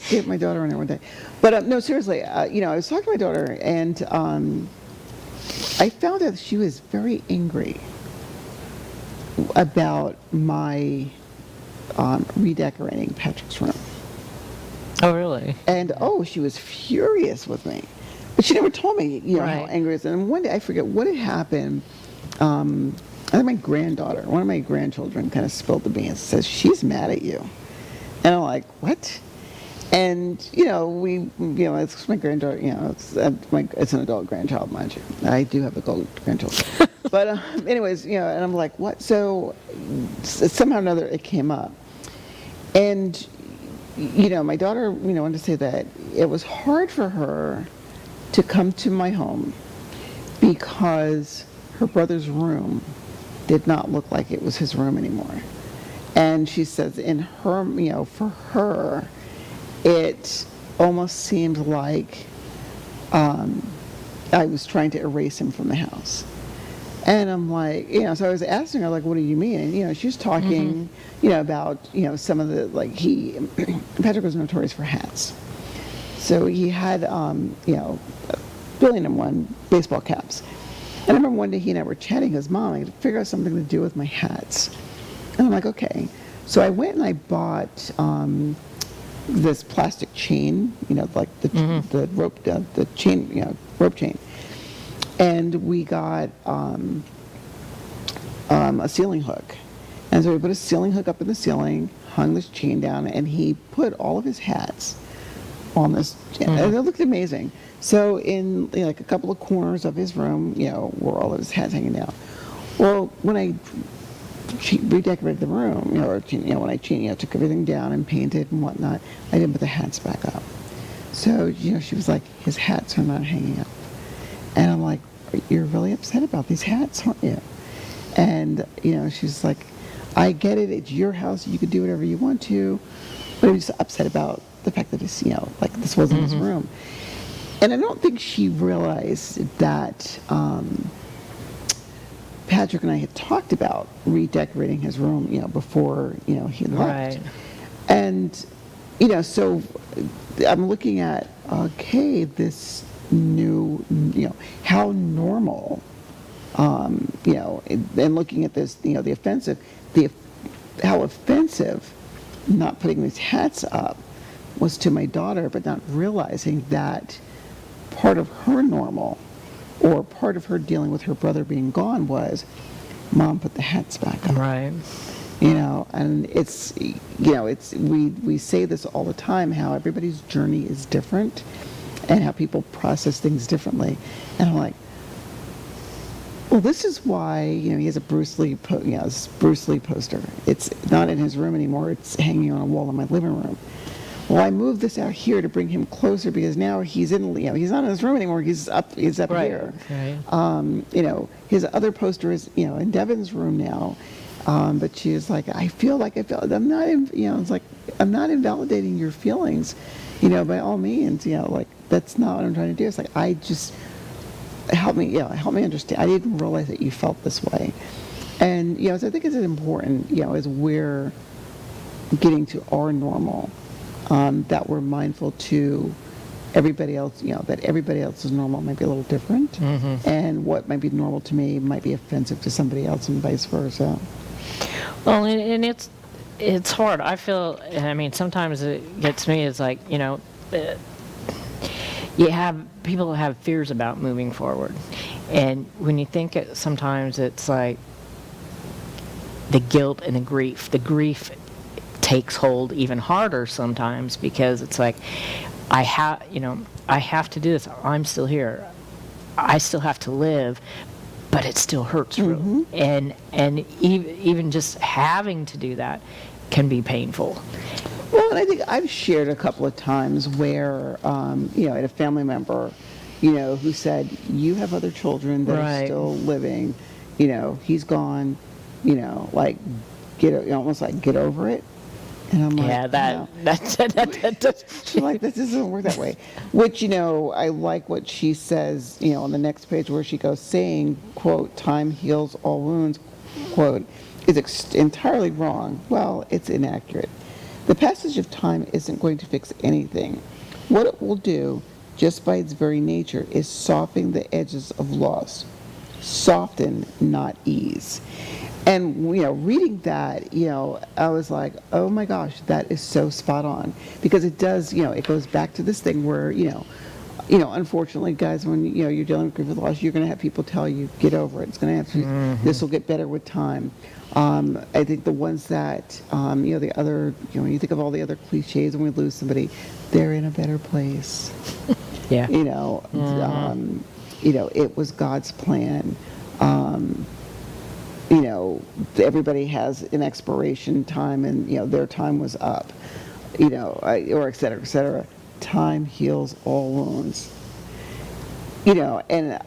Speaker 2: get my daughter on here one day. But no, seriously, I was talking to my daughter, and I found out she was very angry about my redecorating Patrick's room.
Speaker 1: Oh, really?
Speaker 2: And she was furious with me, but she never told me, how angry it was. And one day, I forget what had happened. I think my granddaughter, one of my grandchildren, kind of spilled the beans. Says she's mad at you, and I'm like, what? And it's my granddaughter. It's an adult grandchild, mind you. I do have adult grandchildren. But anyways, and I'm like, what? So somehow or another, it came up, and my daughter, wanted to say that it was hard for her to come to my home because her brother's room did not look like it was his room anymore. And she says, in her, for her, it almost seemed like I was trying to erase him from the house. And I'm like, so I was asking her, like, what do you mean? And, she was talking, about, some of the, like, Patrick was notorious for hats. So he had, billion-and-one baseball caps. And I remember one day he and I were chatting, he goes, Mom, I got to figure out something to do with my hats. And I'm like, okay. So I went and I bought this plastic chain, like the rope, the chain, rope chain. And we got a ceiling hook. And so we put a ceiling hook up in the ceiling, hung this chain down, and he put all of his hats on this, and it looked amazing. So in like a couple of corners of his room, were all of his hats hanging down. Well, when I redecorated the room, when I took everything down and painted and whatnot, I didn't put the hats back up. So, she was like, his hats are not hanging up. And I'm like, you're really upset about these hats, aren't you? And, she's like, I get it. It's your house. You could do whatever you want to. But I'm just upset about the fact that it's, like this wasn't his room. And I don't think she realized that Patrick and I had talked about redecorating his room, before, he left.
Speaker 1: Right.
Speaker 2: And, so I'm looking at, okay, this new, how normal, and looking at this, how offensive not putting these hats up was to my daughter, but not realizing that part of her normal, or part of her dealing with her brother being gone, was, Mom, put the hats back up.
Speaker 1: Right.
Speaker 2: And it's, we say this all the time, how everybody's journey is different and how people process things differently. And I'm like, well, this is why, he has a Bruce Lee poster. It's not in his room anymore. It's hanging on a wall in my living room. Well, I moved this out here to bring him closer because now he's in, he's not in his room anymore. He's up
Speaker 1: Right.
Speaker 2: here.
Speaker 1: Right.
Speaker 2: His other poster is, in Devin's room now. But she's like, I feel, I'm not, it's like, I'm not invalidating your feelings, by all means, that's not what I'm trying to do. It's like, I just, help me understand. I didn't realize that you felt this way. And, so I think it's important, as we're getting to our normal, that we're mindful to everybody else, that everybody else's normal might be a little different. Mm-hmm. And what might be normal to me might be offensive to somebody else, and vice versa.
Speaker 1: Well, and it's hard. I feel, sometimes it gets me, it's like, people have fears about moving forward. And when you think it, sometimes it's like the guilt and the grief takes hold even harder sometimes, because it's like, I have to do this. I'm still here. I still have to live, but it still hurts. Mm-hmm. And even just having to do that can be painful.
Speaker 2: Well, and I think I've shared a couple of times where, I had a family member, who said, you have other children that
Speaker 1: Right.
Speaker 2: are still living, he's gone, almost like, get over it. And I'm like,
Speaker 1: Yeah, that
Speaker 2: she's like, this doesn't work that way. Which, I like what she says, on the next page where she goes, saying, quote, time heals all wounds, quote, is entirely wrong. Well, it's inaccurate. The passage of time isn't going to fix anything. What it will do, just by its very nature, is soften the edges of loss. Soften, not ease. And, reading that, I was like, oh my gosh, that is so spot on. Because it does, it goes back to this thing where, unfortunately, guys, when, you're dealing with grief with loss, you're going to have people tell you, get over it. It's going to have to, mm-hmm. This will get better with time. I think the ones that, the other, when you think of all the other cliches when we lose somebody, they're in a better place.
Speaker 1: Yeah.
Speaker 2: Mm-hmm. It was God's plan. Everybody has an expiration time, and, their time was up, or et cetera, et cetera. Time heals all wounds. And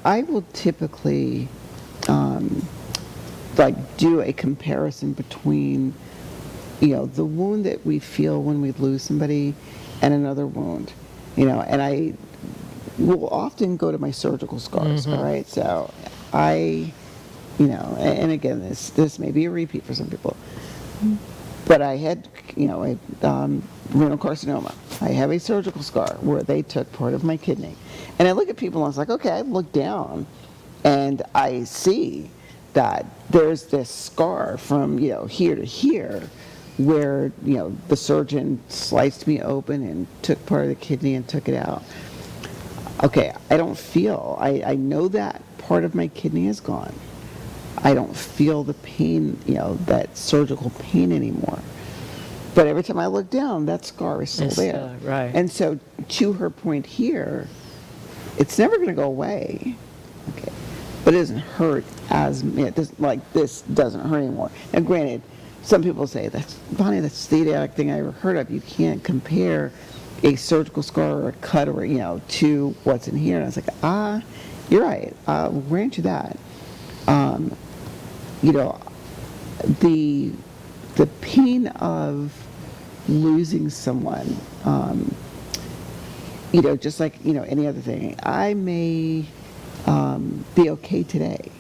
Speaker 2: I will typically, do a comparison between, the wound that we feel when we lose somebody and another wound, and I will often go to my surgical scars, mm-hmm. All right? So and again, this may be a repeat for some people, but I had, renal carcinoma. I have a surgical scar where they took part of my kidney. And I look at people and I was like, okay, I look down and I see that there's this scar from, here to here where, the surgeon sliced me open and took part of the kidney and took it out. Okay, I don't feel, I know that part of my kidney is gone. I don't feel the pain, that surgical pain anymore. But every time I look down, that scar is still there.
Speaker 1: Right.
Speaker 2: And so, to her point here, it's never going to go away. Okay. But it doesn't hurt this doesn't hurt anymore. And granted, some people say, Bonnie, that's the idiotic thing I ever heard of. You can't compare a surgical scar or a cut or, to what's in here. And I was like, you're right. I'll grant you that. you know, the pain of losing someone, you know, just like, you know, any other thing. I may be okay today.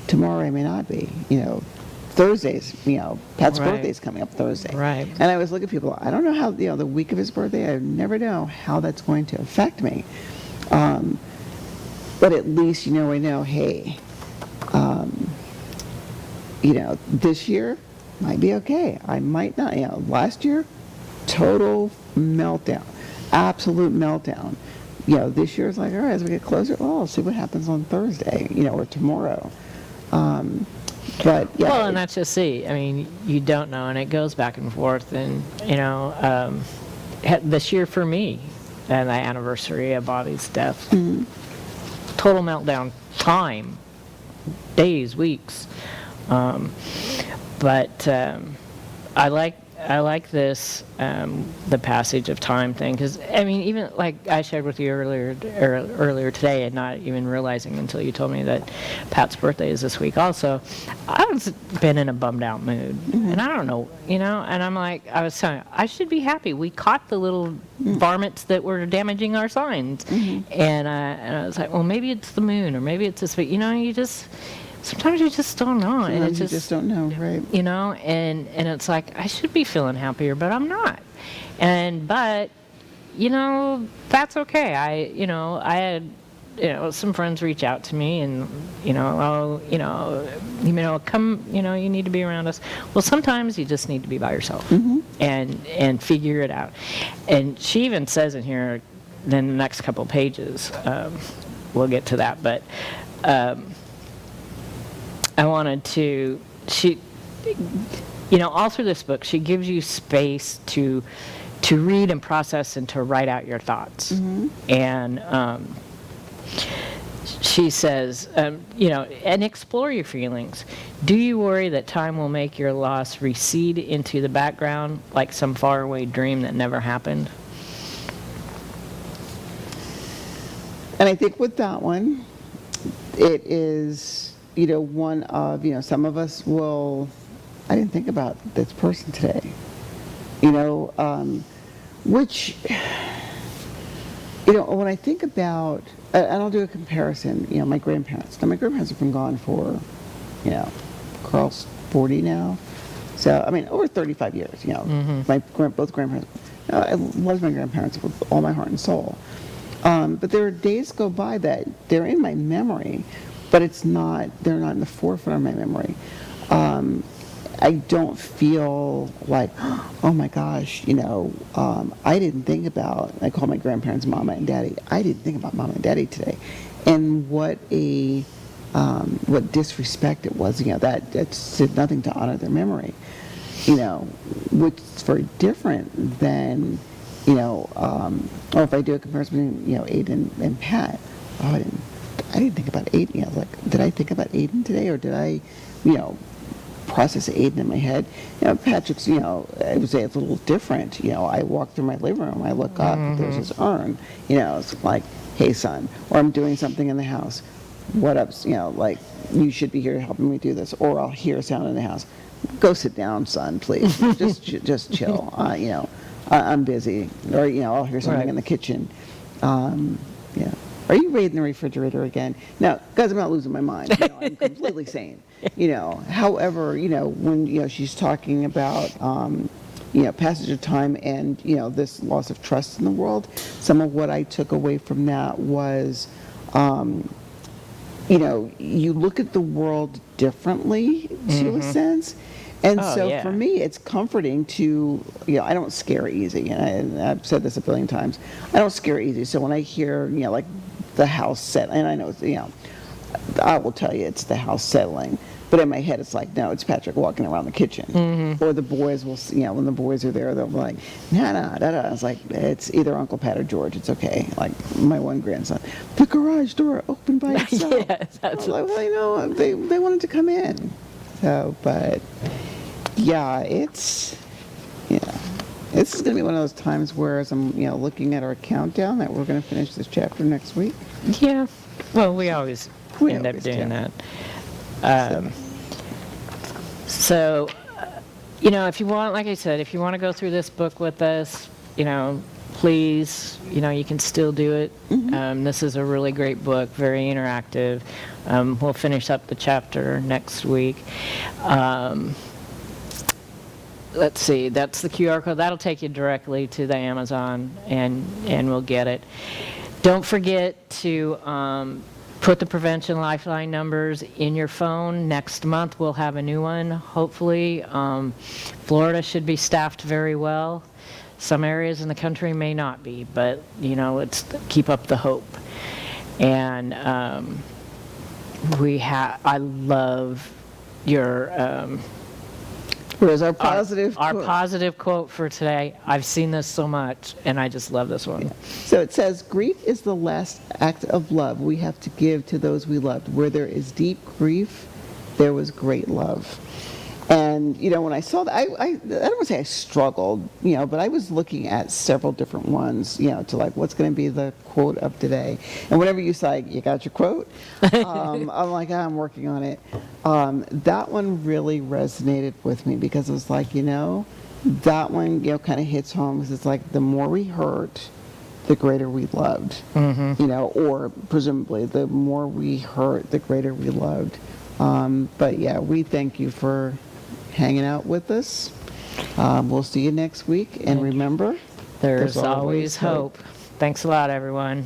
Speaker 2: Tomorrow I may not be. You know, Thursdays, you know, Pat's
Speaker 1: Right.
Speaker 2: birthday's coming up Thursday.
Speaker 1: Right.
Speaker 2: And I always look at people, I don't know how, you know, the week of his birthday, I never know how that's going to affect me. But at least, you know, I know, hey, you know, this year might be okay. I might not. You know, last year, total meltdown, absolute meltdown. You know, this year is like, all right, as we get closer, well, I'll see what happens on Thursday, you know, or tomorrow. But yeah.
Speaker 1: Well, and that's just I mean, you don't know, and it goes back and forth. And, you know, this year for me, and the anniversary of Bobby's death, total meltdown time, days, weeks. But I like this, the passage of time thing, because I mean, even like I shared with you earlier today, and not even realizing until you told me that Pat's birthday is this week also, I was been in a bummed out mood, and I don't know, you know, and I'm like, I was telling you, I should be happy. We caught the little varmints that were damaging our signs, and I was like, well, maybe it's the moon, or maybe it's this, but you know, sometimes you just don't know.
Speaker 2: Sometimes
Speaker 1: and
Speaker 2: you just don't know, right?
Speaker 1: You know, and it's like, I should be feeling happier, but I'm not. But, you know, that's okay. I had, you know, some friends reach out to me and, you know, come, you know, you need to be around us. Well, sometimes you just need to be by yourself and figure it out. And she even says in here, then the next couple pages, we'll get to that, but, I wanted to, you know, all through this book, she gives you space to read and process and to write out your thoughts. And she says, you know, and explore your feelings. Do you worry that time will make your loss recede into the background like some faraway dream that never happened?
Speaker 2: And I think with that one, it is, you know, one of, you know, some of us will, I didn't think about this person today, you know, which, you know, when I think about, and I'll do a comparison, you know, my grandparents. Now, my grandparents have been gone for, you know, Carl's 40 now. So, I mean, over 35 years, you know, both grandparents. I love my grandparents with all my heart and soul. But there are days go by that they're in my memory, but they're not in the forefront of my memory. I don't feel like, oh my gosh, you know, I didn't think about, I call my grandparents Mama and Daddy. I didn't think about Mama and Daddy today. And what disrespect it was, you know, that did nothing to honor their memory, you know, which is very different than, you know, or if I do a comparison between, you know, Aiden and Pat. Oh, I didn't think about Aiden. You know, like, did I think about Aiden today, or did I, you know, process Aiden in my head? You know, Patrick's, you know, I would say it's a little different. You know, I walk through my living room, I look up, there's his urn. You know, it's like, hey, son, or I'm doing something in the house. What up? You know, like, you should be here helping me do this, or I'll hear a sound in the house. Go sit down, son, please. just chill. You know, I'm busy, or you know, I'll hear something in the kitchen. Yeah. Are you raiding the refrigerator again? No, guys, I'm not losing my mind. You know, I'm completely sane. You know, however, you know, when, you know, she's talking about, you know, passage of time and, you know, this loss of trust in the world, some of what I took away from that was, you know, you look at the world differently to a sense. And for me, it's comforting to, you know, I don't scare easy. And I've said this a billion times. I don't scare easy. So when I hear, you know, like the house set, and I know, you know, I will tell you it's the house settling. But in my head, it's like, no, it's Patrick walking around the kitchen. Or the boys will, you know, when the boys are there, they'll be like, da. It's like, it's either Uncle Pat or George. It's okay. Like my one grandson, the garage door opened by itself.
Speaker 1: Yes, that's
Speaker 2: like, well, you know, they wanted to come in. So, but yeah, this is going to be one of those times where, as I'm, you know, looking at our countdown, that we're going to finish this chapter next week.
Speaker 1: Yeah. Well, we always end up doing that. So, if you want, like I said, if you want to go through this book with us, please, you can still do it. This is a really great book, very interactive. We'll finish up the chapter next week. Let's see, that's the QR code. That'll take you directly to the Amazon, and we'll get it. Don't forget to put the Prevention Lifeline numbers in your phone. Next month we'll have a new one, hopefully. Florida should be staffed very well. Some areas in the country may not be, but, let's keep up the hope. And I love your...
Speaker 2: Where's our positive
Speaker 1: Our
Speaker 2: quote?
Speaker 1: positive quote for today. I've seen this so much, and I just love this one.
Speaker 2: Yeah. So it says, grief is the last act of love we have to give to those we loved. Where there is deep grief, there was great love. And, when I saw that, I don't want to say I struggled, but I was looking at several different ones, to like, what's going to be the quote of today. And whenever you say, you got your quote? I'm like, I'm working on it. That one really resonated with me because it was like, that one, kind of hits home because it's like, the more we hurt, the greater we loved, or presumably the more we hurt, the greater we loved. But yeah, we thank you for hanging out with us. We'll see you next week. And remember,
Speaker 1: there's always hope. Thanks a lot, everyone.